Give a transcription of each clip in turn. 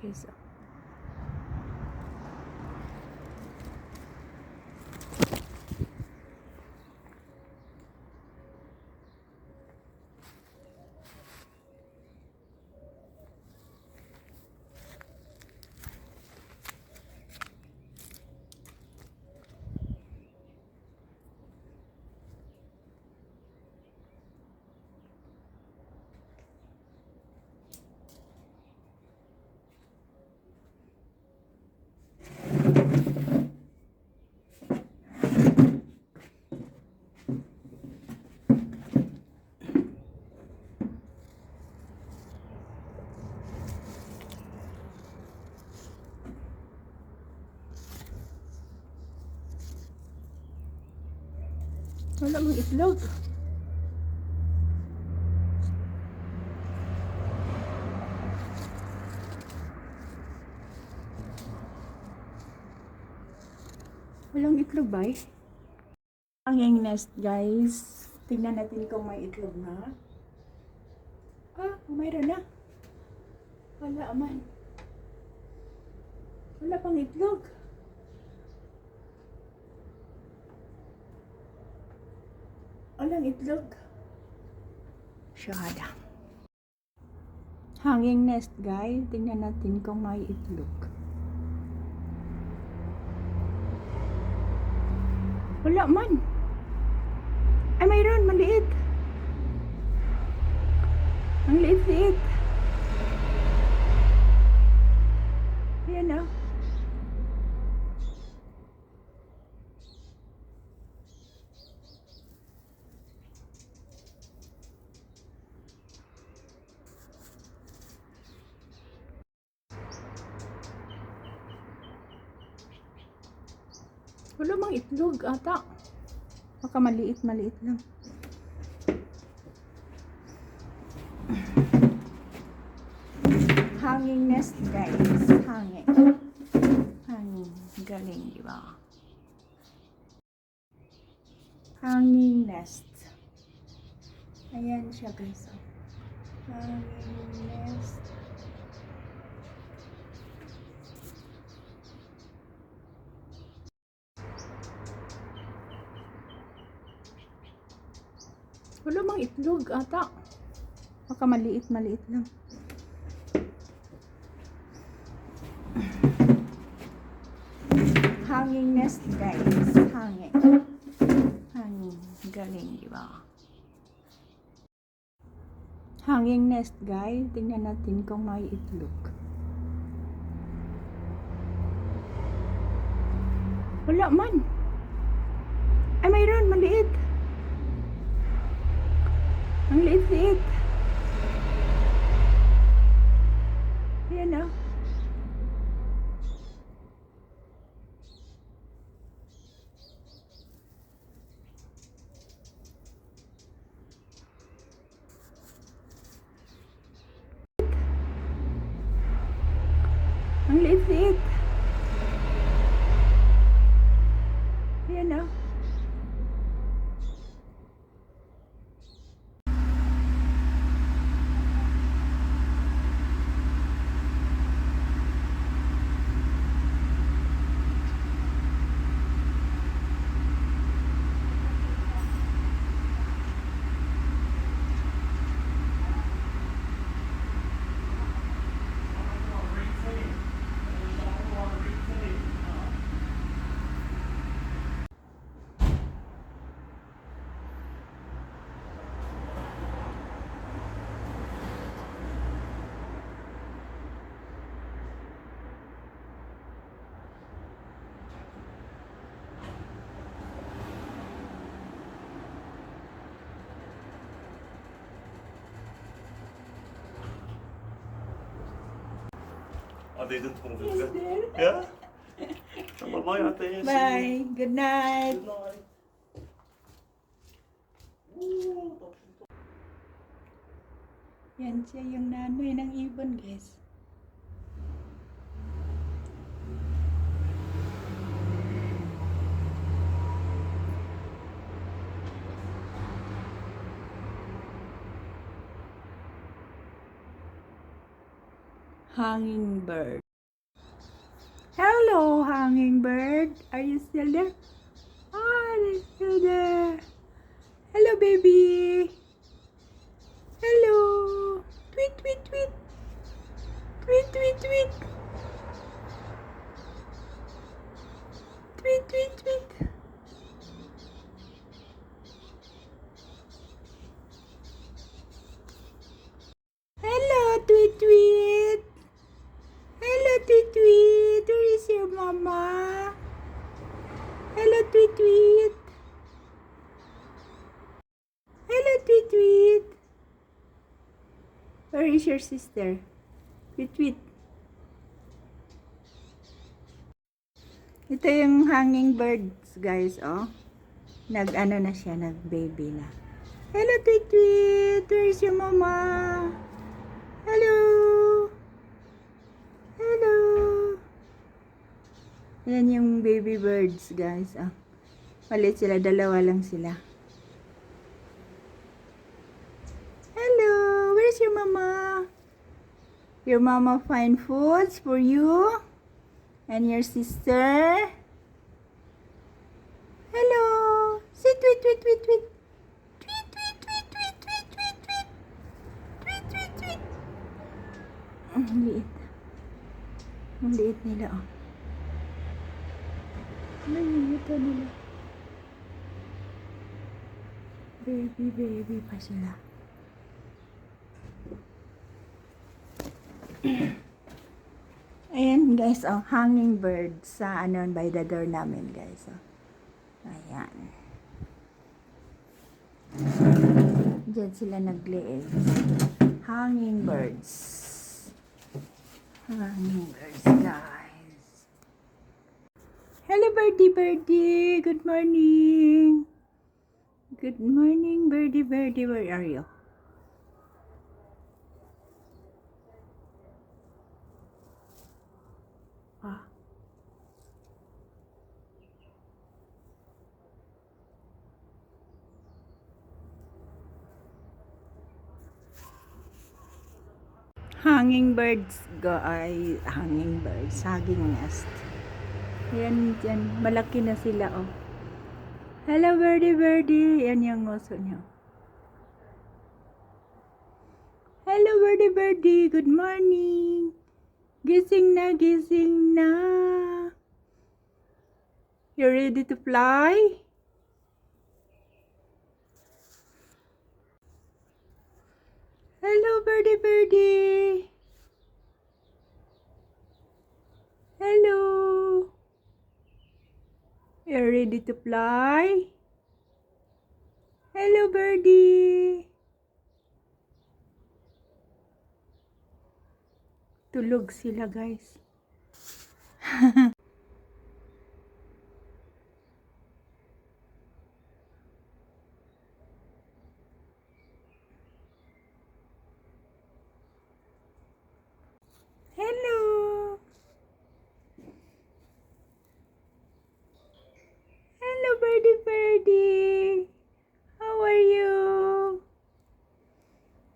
guys. Wala mang itlog. Walang itlog ba eh? Ang yung nest guys. Tingnan natin kung may itlog na. Ah, mayroon na. Wala man. Wala pang itlog. Walang itlog. Shada. Hanging nest guys. Tingnan natin kung may itlog. Wala man. Ay, mayroon. Maliit. Ang liit-liit. Ayan ah. Wala mang itlog ata. Baka maliit lang. Hanging nest guys. Hanging. Galing, di ba? Hanging nest. Ayan siya guys. Hanging nest. Wala mang itlog ata. Baka maliit lang. Hanging nest guys. Hanging. Galing, di ba? Hanging nest guys. Tingnan natin kung may itlog. Wala man. Ay, mayroon. Maliit. Ang liit-liit. Ayan ah. Ang liit-liit. Ayan ah. Oh, they didn't move Yes, it. dear. Yeah? Bye, ate. Bye. Good night. Good night. Yan siya yung nanay ng ibon guys. Hummingbird. Hello, hummingbird. Are you still there? Ah, they're still there. Hello, baby. Hello. Tweet, tweet, tweet. Tweet, tweet, tweet. Tweet, tweet, tweet. Hello, tweet, tweet. Hello, tweet, tweet. Where is your mama? Hello, tweet, tweet. Hello, tweet, tweet. Where is your sister? Tweet, tweet. Ito yung hanging birds, guys, oh. Nag-ano na siya, nag-baby na. Hello, tweet, tweet. Where is your mama? Hello. Hello. Yan yung baby birds, guys, oh. Maliit sila, dalawa lang sila. Hello. Where is your mama? Your mama find foods for you? And your sister? Hello. Say tweet, tweet, tweet, tweet. Tweet, tweet, tweet, tweet, tweet, tweet, tweet. Tweet, tweet, tweet. Ang liit. Ang liit nila, oh. Ano yung ito nila? Baby, baby pa sila. Ayan, guys, oh, hanging bird sa ano, by the door namin, guys, oh. Ayan. Diyan sila nagliig. Hanging birds. Hanging birds, guys. Hello, birdie, birdie. Good morning. Good morning, birdie, birdie. Where are you? Ah. Hanging birds, hanging birds, hanging nest. Yan, yan, malaki na sila, oh. Hello, birdie, birdie. Yan yung nguso niyo. Hello, birdie, birdie. Good morning. Gising na, gising na. You ready to fly? Hello, birdie, birdie. Hello. You're ready to fly? Hello, birdie. Tulog sila, guys. Hello. Hello, birdie, birdie. How are you?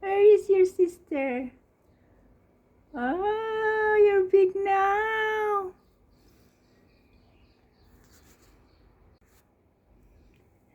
Where is your sister? Oh, you're big now.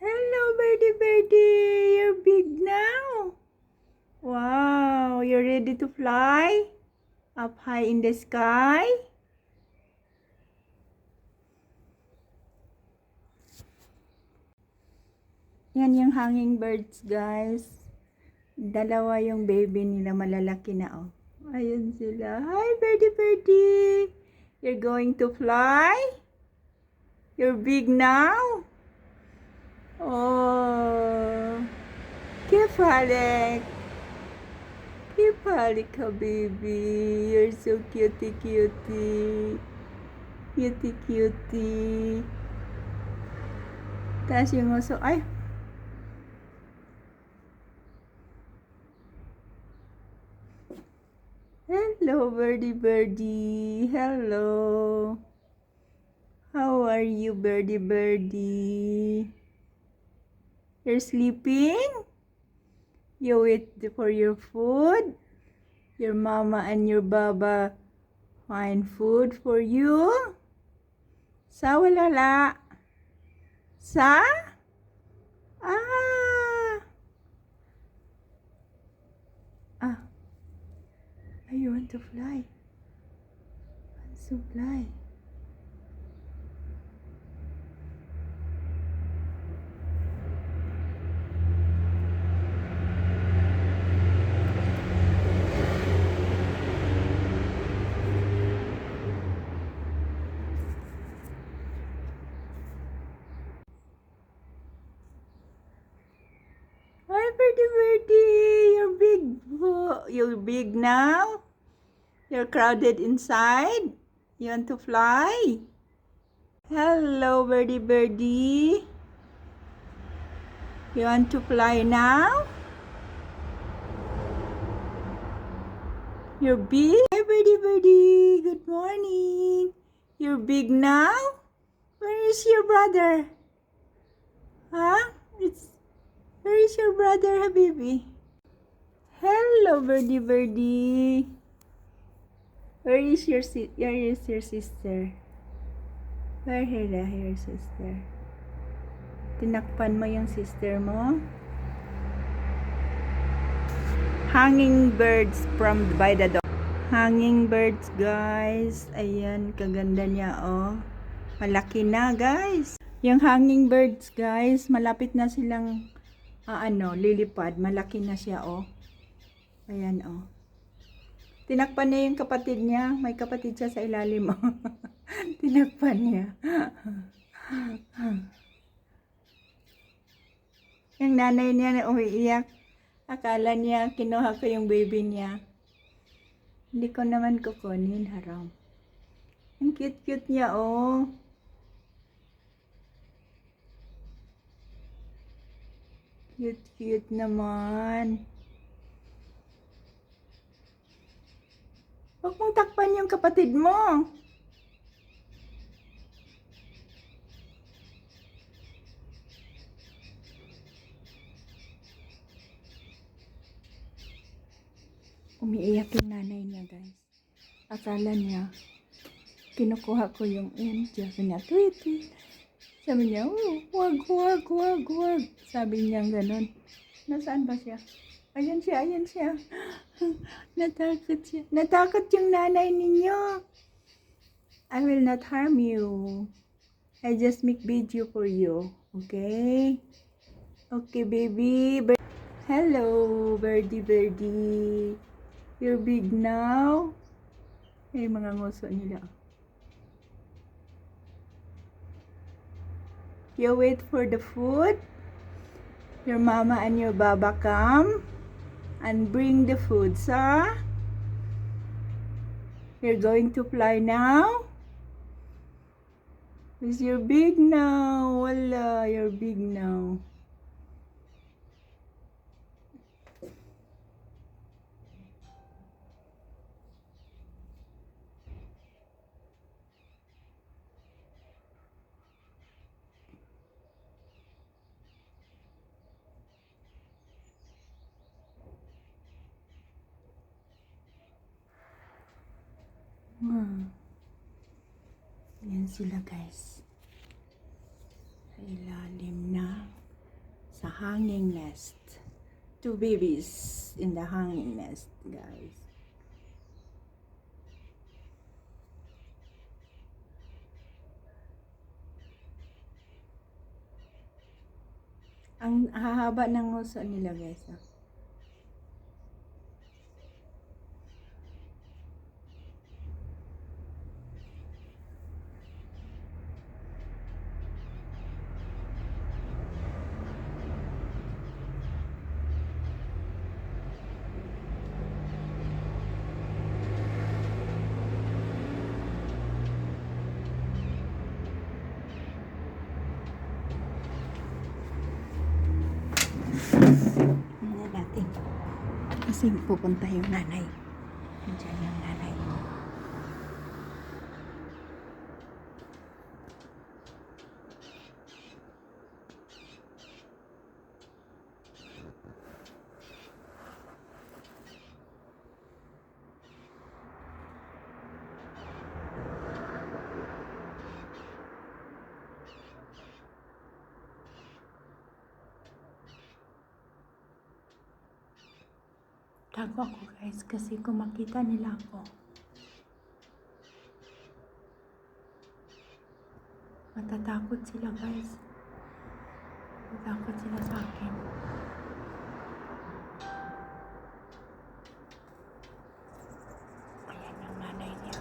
Hello, birdie, birdie. You're big now. Wow, you're ready to fly? Up high in the sky? Yan yung hanging birds, guys. Dalawa yung baby nila, malalaki na, oh. Ayun sila. Hi, birdie, birdie. You're going to fly? You're big now? Oh. Kefalek. Kefalek ka, baby. You're so cutie, cutie. Cutie, cutie. Taas yung uso. Ay. Hello, birdie, birdie. Hello. How are you, birdie, birdie? You're sleeping? You wait for your food? Your mama and your baba find food for you. Sa walala. Sa? Ah. Ah. I want to fly. I want to fly. Hi, birdie, birdie. You're big. You're big now. You're crowded inside. You want to fly? Hello, birdie, birdie. You want to fly now? You're big. Hi, birdie, birdie. Good morning. You're big now? Where is your brother? Huh? Where is your brother, Habibi? Hello, birdie, birdie. Where is your sister? Where is your sister? Tinakpan mo yung sister mo? Hanging birds by the door. Hanging birds, guys. Ayan, kaganda niya, oh. Malaki na, guys. Yung hanging birds, guys, malapit na silang lilipad. Malaki na siya, oh. Ayan, oh. Tinakpan niya yung kapatid niya. May kapatid siya sa ilalim, oh. Tinakpan niya. Yung nanay niya na umiiyak. Akala niya, kinuha ko yung baby niya. Hindi ko naman kukunin, haram. Ang cute-cute niya, oh. Cute-cute naman. Huwag mong takpan yung kapatid mo. Umiiyak yung nanay niya, guys. Akala niya, kinukuha ko yung sabi niya, tweet. Sabi niya, wag. Sabi niya ganon. Nasaan ba siya? Ayan siya. Natakot siya. Natakot yung nanay ninyo. I will not harm you. I just make video for you. Okay? Okay, baby. Hello, birdie. You're big now. Mga nguso nila. You wait for the food. Your mama and your baba come and bring the food, sa? You're going to fly now? Because you're big now. Wala, you're big now. Yan sila, guys. Sa ilalim na sa hanging nest. 2 babies in the hanging nest, guys. Ang hahaba ng nguso nila, guys. Natin. Kasi pupunta yung nanay. Nandiyan yung nanay. Tago ako guys kasi kung makita nila ako, matatakot sila guys. Matatakot sila sa akin. Ayan yung nanay niya.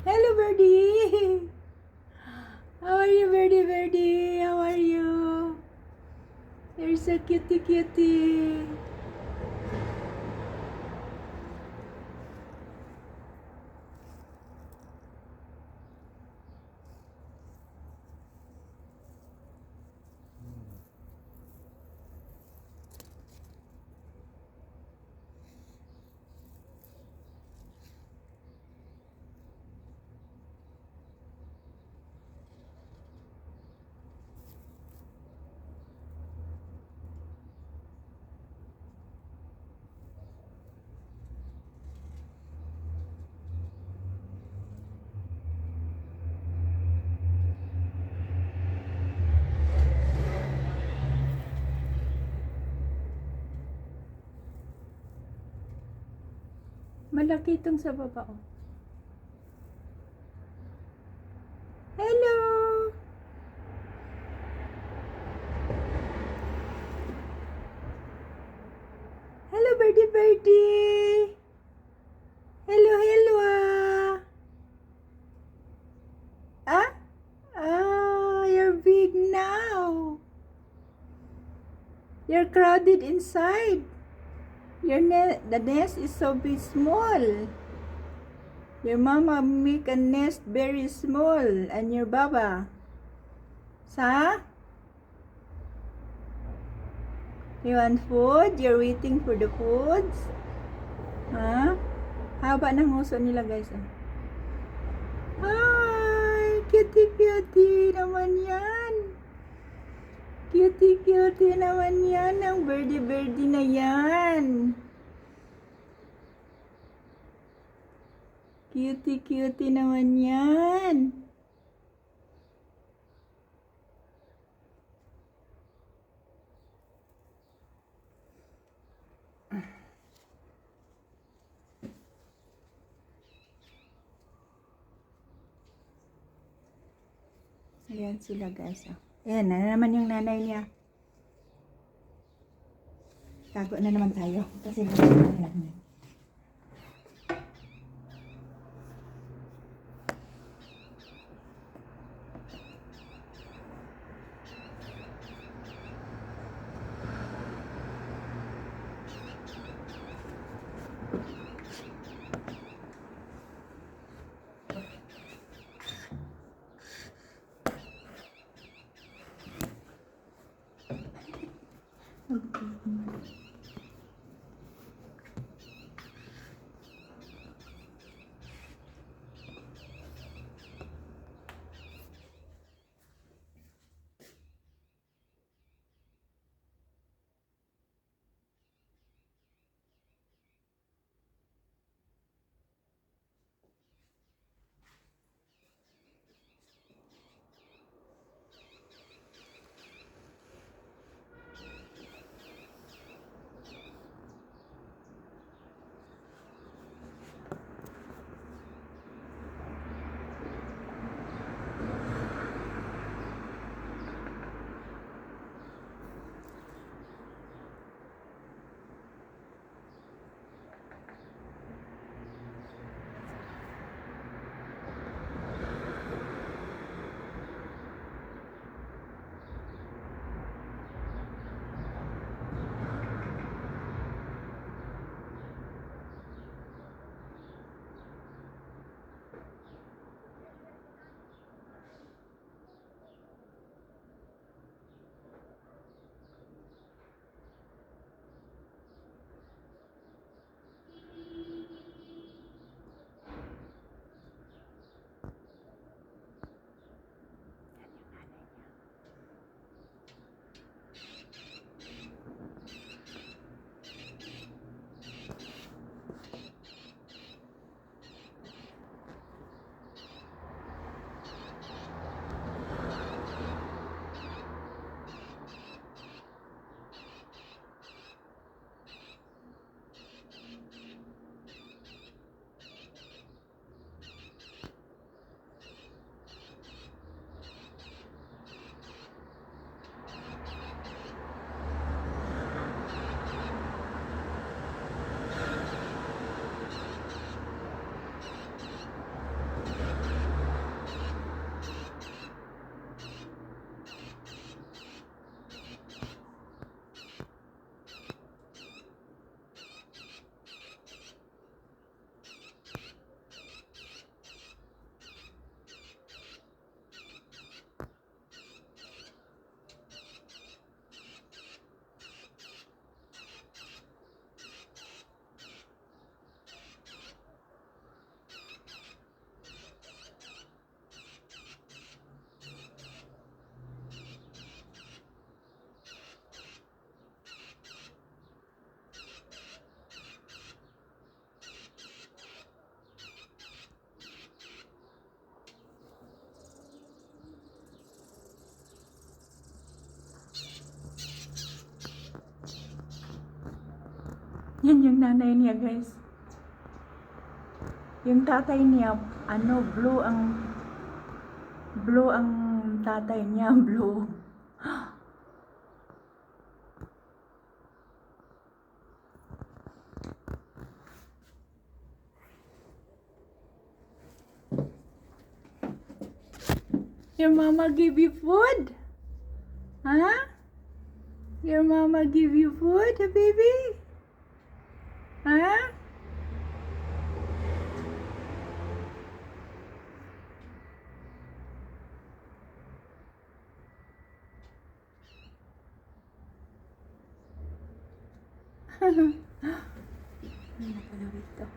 Hello, birdie. How are you, birdie, birdie? How are you? You're so cutie, cutie. Malaki itong sa baba, oh. Hello! Hello, birdie, birdie! Hello, hello, ah! Ah, you're big now. You're crowded inside. The nest is so big, small. Your mama make a nest very small, and your baba. Sa? You want food? You're waiting for the foods? Ha? Haba ng huso nila, guys. Hi! Cutie-cutie naman yan. Cutie-cutie naman yan. Ang birdie-birdie na yan. Cutie-cutie naman yan. Ayan sila, guys. Ayan, na naman yung nanay niya. Tago na naman tayo. Kasi na naman. Yan yung nanay niya, guys. Yung tatay niya, blue ang tatay niya, blue. Your mama give you food? Huh? Your mama give you food, baby? Huh? Ay, nakalawit to.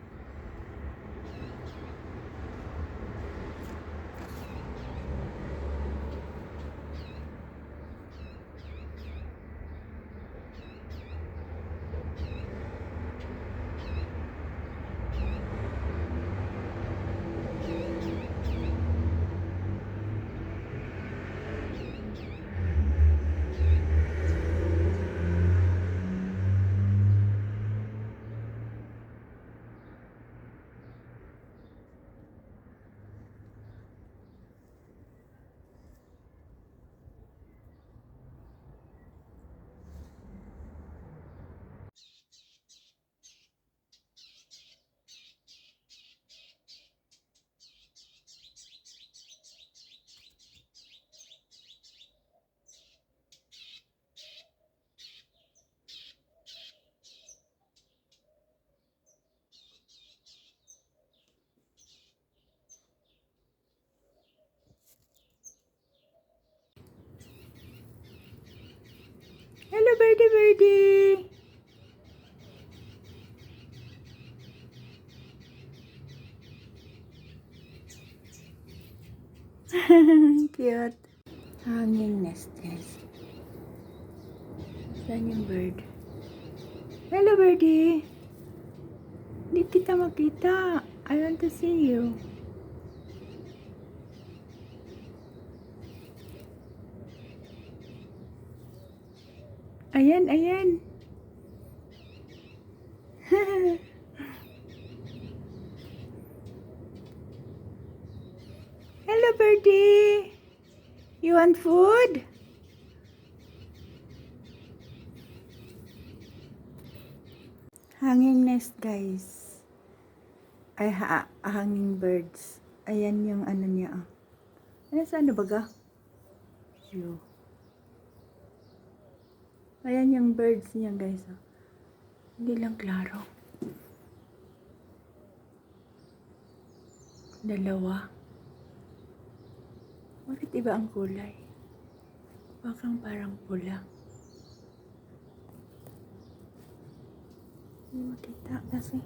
Hello, birdie, birdie. Cute. Hanging nest, guys. Saan yung bird? Hello, birdie. Hindi kita makita. I want to see you. Ayan, ayan. Hello, birdie. You want food? Hanging nest, guys. Ay, hanging birds. Ayan yung ano niya. Ano, saan na baga? View. Ayan yung birds niya, guys. Hindi lang klaro. Dalawa. Bakit iba ang kulay? Bakang parang pula. Hindi makita kasi.